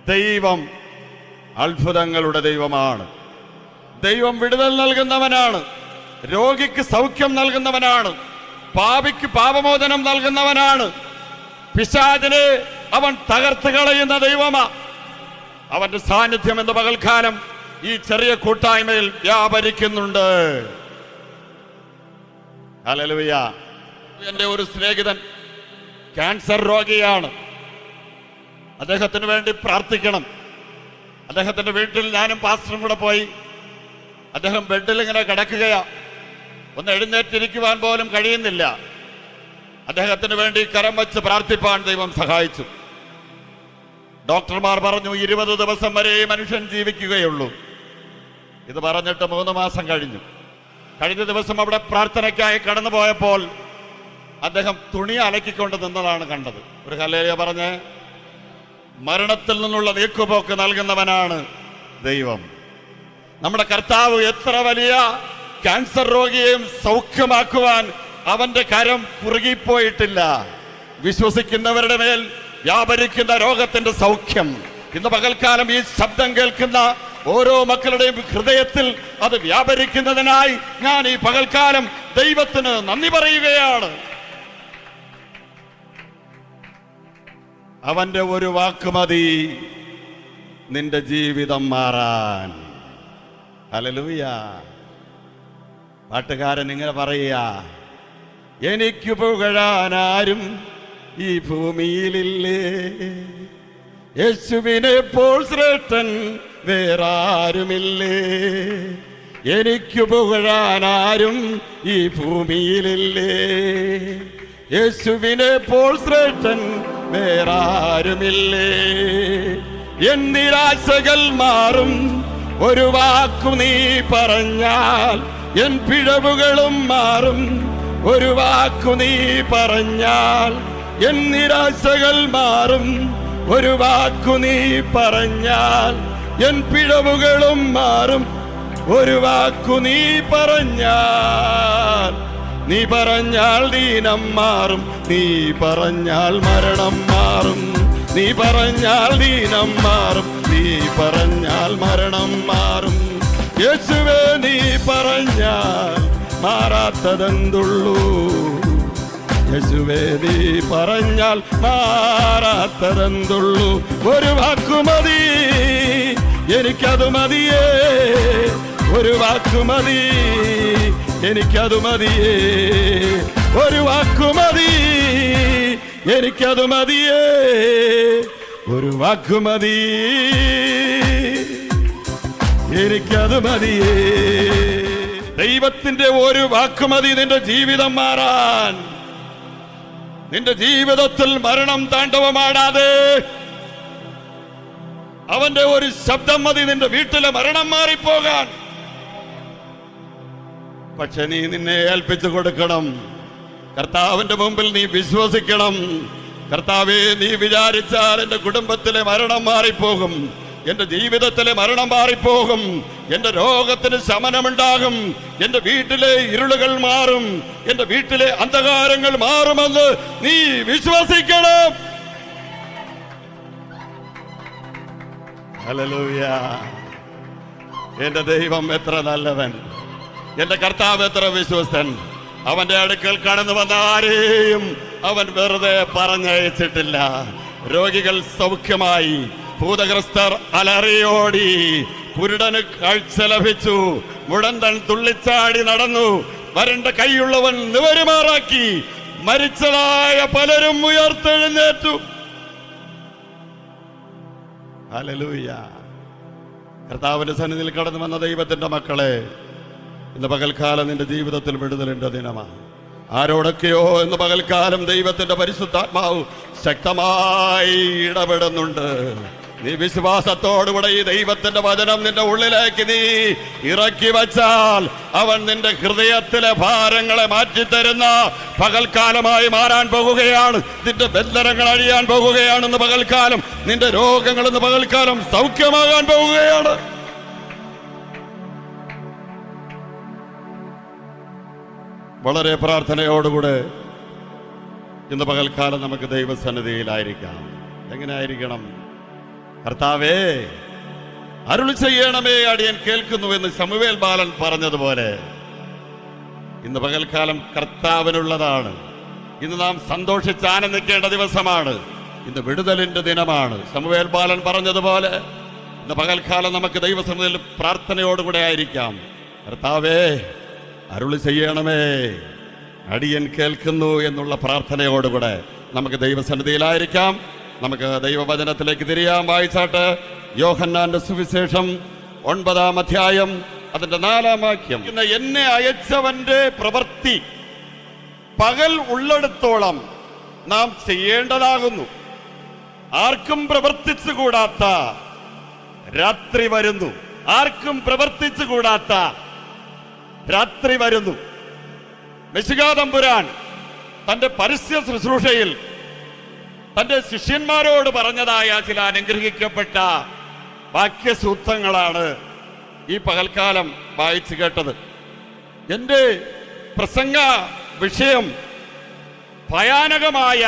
ദൈവം അത്ഭുതങ്ങളുടെ ദൈവമാണ്. ദൈവം വിടുതൽ നൽകുന്നവനാണ്. രോഗിക്ക് സൗഖ്യം നൽകുന്നവനാണ്. പാപിക്ക് പാപമോചനം നൽകുന്നവനാണ്. പിശാചിനെ അവൻ തകർത്ത് കളയുന്ന ദൈവമാ. അവന്റെ സാന്നിധ്യം എന്ന പകൽക്കാലം ഈ ചെറിയ കൂട്ടായ്മയിൽ വ്യാപരിക്കുന്നുണ്ട്. ഹല്ലേലൂയ. എൻ്റെ ഒരു സ്നേഹിതൻ ക്യാൻസർ രോഗിയാണ്. അദ്ദേഹത്തിന് വേണ്ടി പ്രാർത്ഥിക്കണം. അദ്ദേഹത്തിന്റെ വീട്ടിൽ ഞാനും പാസ്റ്ററും കൂടെ പോയി. അദ്ദേഹം ബെഡിൽ ഇങ്ങനെ കിടക്കുകയാ. ഒന്ന് എഴുന്നേറ്റിരിക്കുവാൻ പോലും കഴിയുന്നില്ല. അദ്ദേഹത്തിന് വേണ്ടി കരം വച്ച് പ്രാർത്ഥിപ്പാൻ ദൈവം സഹായിച്ചു. ഡോക്ടർമാർ പറഞ്ഞു 20 ദിവസം വരെ മനുഷ്യൻ ജീവിക്കുകയുള്ളൂ. ഇത് പറഞ്ഞിട്ട് 3 മാസം കഴിഞ്ഞു. കഴിഞ്ഞ ദിവസം അവിടെ പ്രാർത്ഥനയ്ക്കായി കടന്നു പോയപ്പോൾ അദ്ദേഹം തുണി അലക്കിക്കൊണ്ട് നിന്നതാണ് കണ്ടത്. ഒരു ഹല്ലേലൂയ പറഞ്ഞ്. മരണത്തിൽ നിന്നുള്ള നീക്കുപോക്ക് നൽകുന്നവനാണ് ദൈവം. നമ്മുടെ കർത്താവ് എത്ര വലിയ ക്യാൻസർ രോഗിയെയും സൗഖ്യമാക്കുവാൻ അവന്റെ കരം കുറുകിപ്പോയിട്ടില്ല. വിശ്വസിക്കുന്നവരുടെ മേൽ വ്യാപരിക്കുന്ന രോഗത്തിന്റെ സൗഖ്യം ഇന്ന് പകൽക്കാലം ഈ ശബ്ദം കേൾക്കുന്ന ഓരോ മക്കളുടെയും ഹൃദയത്തിൽ അത് വ്യാപരിക്കുന്നതിനായി ഞാൻ ഈ പകൽക്കാലം ദൈവത്തിന് നന്ദി പറയുകയാണ്. അവന്റെ ഒരു വാക്ക് മതി നിന്റെ ജീവിതം മാറാൻ. ഹല്ലേലൂയ. പാട്ടുകാരൻ ഇങ്ങനെ പറയുക, എനിക്ക് പുകഴാനാരും ഈ ഭൂമിയിലില്ലേ, യേശുവിനെ പോൽ ശ്രേഷ്ഠൻ വേറാരുമില്ലേ, എനിക്ക് പുകഴാനാരും ഈ ഭൂമിയിലില്ലേ, യേശുവിനെ പോൽ ശ്രേഷ്ഠൻ വേറാരുമില്ലേ. എൻ നിരാശകൾ മാറും ഒരു വാക്കു നീ പറഞ്ഞാൽ, എൻ പിഴവുകളും മാറും ഒരു വാക്കു നീ പറഞ്ഞാൽ, എൻ നിരാശകൾ മാറും ഒരു വാക്കു നീ പറഞ്ഞാൽ, എൻ പിഴവുകളും മാറും ഒരു വാക്കു നീ പറഞ്ഞാൽ. നീ പറഞ്ഞാൽ ദീനം മാറും, നീ പറഞ്ഞാൽ മരണം മാറും, നീ പറഞ്ഞാൽ ദീനം മാറും, നീ പറഞ്ഞാൽ മരണം മാറും. യേശുവേ നീ പറഞ്ഞാൽ മാറാത്തതെന്തുള്ളൂ, യേശുവേ നീ പറഞ്ഞാൽ മാറാത്തതെന്തുള്ളൂ. ഒരു വാക്കുമതി എനിക്കത് മതിയേ, ഒരു വാക്കുമതി എനിക്കത് മതിയേ, ഒരു വാക്കുമതി എനിക്കത് മതിയേ, ഒരു വാക്കുമതി എനിക്കത് മതിയേ. ദൈവത്തിന്റെ ഒരു വാക്കുമതി നിന്റെ ജീവിതം മാറാൻ. നിന്റെ ജീവിതത്തിൽ മരണം താണ്ഡവമാടാതെ അവന്റെ ഒരു ശബ്ദം മതി നിന്റെ വീട്ടിലെ മരണം മാറിപ്പോകാൻ. പക്ഷെ നീ നിന്നെ ഏൽപ്പിച്ചു കൊടുക്കണം. കർത്താവിന്റെ മുമ്പിൽ നീ വിശ്വസിക്കണം. കർത്താവേ, നീ വിചാരിച്ചാൽ എന്റെ കുടുംബത്തിലെ മരണം മാറിപ്പോകും, എന്റെ ജീവിതത്തിലെ മരണം മാറിപ്പോകും, എന്റെ രോഗത്തിന് ശമനമുണ്ടാകും, എന്റെ വീട്ടിലെ ഇരുളുകൾ മാറും, എന്റെ വീട്ടിലെ അന്ധകാരങ്ങൾ മാറുമെന്ന് നീ വിശ്വസിക്കണം. ഹല്ലേലൂയ. എന്റെ ദൈവം എത്ര നല്ലവൻ, എന്റെ കർത്താവ് എത്ര വിശ്വസ്തൻ. അവന്റെ അടുക്കൽ കടന്നു വന്ന ആരെയും അവൻ വെറുതെ പറഞ്ഞയച്ചിട്ടില്ല. രോഗികൾ സൗഖ്യമായി, ഭൂതഗ്രസ്തർ അലറിയോടി, കുരുടന് കാഴ്ച ലഭിച്ചു, മുടന്തൻ തുള്ളിച്ചാടി നടന്നു, വരണ്ട കൈയുള്ളവൻ നിവരുമാറാക്കി, മരിച്ചതായ പലരും ഉയർത്തെഴുന്നേറ്റു. ഹല്ലേലൂയ. കർത്താവിന്റെ സന്നിധിയിൽ കടന്നു വന്ന ദൈവത്തിന്റെ മക്കളെ, ഇന്ന് പകൽക്കാലം നിന്റെ ജീവിതത്തിൽ വിടുതലിന്റെ ദിനമാണ്. ആരോടൊക്കെയോ ഇന്ന് പകൽക്കാലം ദൈവത്തിന്റെ പരിശുദ്ധാത്മാവ് ശക്തമായി ഇടപെടുന്നുണ്ട്. നീ വിശ്വാസത്തോടുകൂടെ ഈ ദൈവത്തിന്റെ വചനം നിന്റെ ഉള്ളിലേക്ക് നീ ഇറക്കി വച്ചാൽ അവൻ നിന്റെ ഹൃദയത്തിലെ ഭാരങ്ങളെ മാറ്റിത്തരുന്ന പകൽക്കാലമായി മാറാൻ പോകുകയാണ്. നിന്റെ ബന്ധനങ്ങൾ അഴിയാൻ പോകുകയാണെന്ന് പകൽക്കാലം, നിന്റെ രോഗങ്ങൾ ഇന്ന് പകൽക്കാലം സൗഖ്യമാകാൻ പോകുകയാണ്. വളരെ പ്രാർത്ഥനയോടുകൂടെ ഇന്ന് പകൽക്കാലം നമുക്ക് ദൈവസന്നിധിയിലായിരിക്കാം. എങ്ങനെ ആയിരിക്കണം? കർത്താവേ അരുളി ചെയ്യണമേ, അടിയൻ കേൾക്കുന്നു എന്ന് ശമൂവേൽ ബാലൻ പറഞ്ഞതുപോലെ ഇന്ന് പകൽക്കാലം കർത്താവിനുള്ളതാണ്. ഇന്ന് നാം സന്തോഷിച്ച് ആനന്ദിക്കേണ്ട ദിവസമാണ്. ഇന്ന് വിടുതലിന്റെ ദിനമാണ്. ശമൂവേൽ ബാലൻ പറഞ്ഞതുപോലെ ഇന്ന് പകൽക്കാലം നമുക്ക് ദൈവസന്നിധിയിൽ പ്രാർത്ഥനയോടുകൂടെ ആയിരിക്കാം. കർത്താവേ അരുളി ചെയ്യണമേ, അടിയൻ കേൾക്കുന്നു എന്നുള്ള പ്രാർത്ഥനയോടുകൂടെ നമുക്ക് ദൈവസന്നിധിയിലായിരിക്കാം. നമുക്ക് ദൈവവചനത്തിലേക്ക് തിരിയാം. വായിച്ചാട്ട് യോഹന്നാന്റെ സുവിശേഷം 9-ാം അധ്യായം അതിന്റെ 4-ാം വാക്യം. ഇന്ന് എന്നെ അയച്ചവന്റെ പ്രവൃത്തി പകൽ ഉള്ളിടത്തോളം നാം ചെയ്യേണ്ടതാകുന്നു. ആർക്കും പ്രവർത്തിച്ചുകൂടാത്ത രാത്രി വരുന്നു. ആർക്കും പ്രവർത്തിച്ചുകൂടാത്ത രാത്രി വരുന്നു. മെശിഹാ തമ്പുരാൻ തന്റെ പരസ്യ ശുശ്രൂഷയിൽ തന്റെ ശിഷ്യന്മാരോട് പറഞ്ഞതായ ചില അനുഗ്രഹിക്കപ്പെട്ട വാക്യസൂത്രങ്ങളാണ് ഈ പകൽക്കാലം വായിച്ചു കേട്ടത്. എൻ്റെ പ്രസംഗ വിഷയം ഭയാനകമായ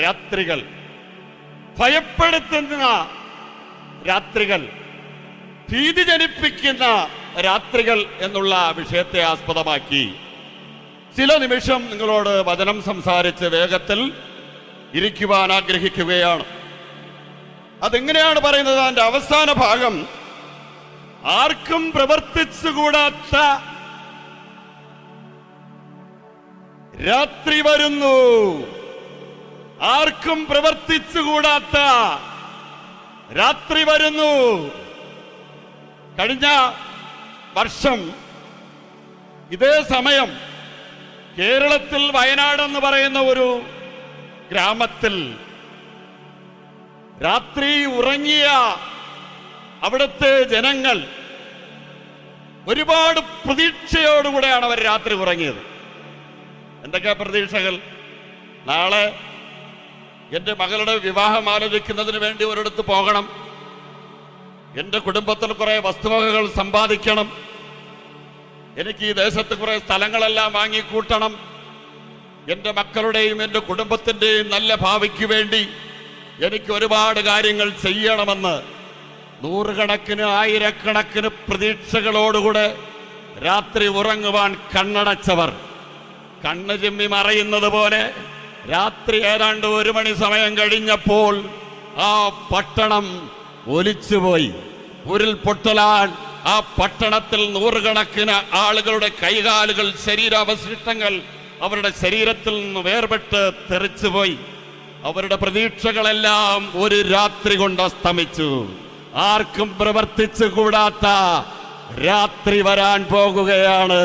രാത്രികൾ, ഭയപ്പെടുത്തുന്ന രാത്രികൾ, ഭീതി ജനിപ്പിക്കുന്ന രാത്രികൾ എന്നുള്ള വിഷയത്തെ ആസ്പദമാക്കി ചില നിമിഷം നിങ്ങളോട് വചനം സംസാരിച്ച് വേഗത്തിൽ ഇരിക്കുവാൻ ആഗ്രഹിക്കുകയാണ്. അതെങ്ങനെയാണ് പറയുന്നത്? അതിന്റെ അവസാന ഭാഗം, ആർക്കും പ്രവർത്തിച്ചുകൂടാത്ത രാത്രി വരുന്നു. ആർക്കും പ്രവർത്തിച്ചുകൂടാത്ത രാത്രി വരുന്നു. കഴിഞ്ഞ വർഷം ഇതേ സമയം കേരളത്തിൽ വയനാട് എന്ന് പറയുന്ന ഒരു ഗ്രാമത്തിൽ രാത്രി ഉറങ്ങിയ അവിടുത്തെ ജനങ്ങൾ ഒരുപാട് പ്രതീക്ഷയോടുകൂടെയാണ് അവർ രാത്രി ഉറങ്ങിയത്. എന്തൊക്കെയാ പ്രതീക്ഷകൾ? നാളെ എൻ്റെ മകളുടെ വിവാഹം ആലോചിക്കുന്നതിന് വേണ്ടി ഒരിടത്ത് പോകണം, എൻ്റെ കുടുംബത്തിൽ കുറെ വസ്തുവകകൾ സമ്പാദിക്കണം, എനിക്ക് ഈ ദേശത്ത് കുറെ സ്ഥലങ്ങളെല്ലാം വാങ്ങിക്കൂട്ടണം, എൻ്റെ മക്കളുടെയും എൻ്റെ കുടുംബത്തിൻ്റെയും നല്ല ഭാവിക്ക് വേണ്ടി എനിക്ക് ഒരുപാട് കാര്യങ്ങൾ ചെയ്യണമെന്ന് നൂറുകണക്കിന് ആയിരക്കണക്കിന് പ്രതീക്ഷകളോടുകൂടെ രാത്രി ഉറങ്ങുവാൻ കണ്ണടച്ചവർ കണ്ണ് ചിമ്മി മറയുന്നത് പോലെ രാത്രി ഏതാണ്ട് 1 മണി സമയം കഴിഞ്ഞപ്പോൾ ആ പട്ടണം ഒലിച്ചുപോയി. ഉരുൾപൊട്ടലാൽ ആ പട്ടണത്തിൽ നൂറുകണക്കിന് ആളുകളുടെ കൈകാലുകൾ, ശരീരാവശിഷ്ടങ്ങൾ അവരുടെ ശരീരത്തിൽ നിന്ന് വേർപെട്ട് തെറിച്ചുപോയി. അവരുടെ പ്രതീക്ഷകളെല്ലാം ഒരു രാത്രി കൊണ്ട് അസ്തമിച്ചു. ആർക്കും പ്രവർത്തിച്ചു കൂടാത്ത രാത്രി വരാൻ പോകുകയാണ്.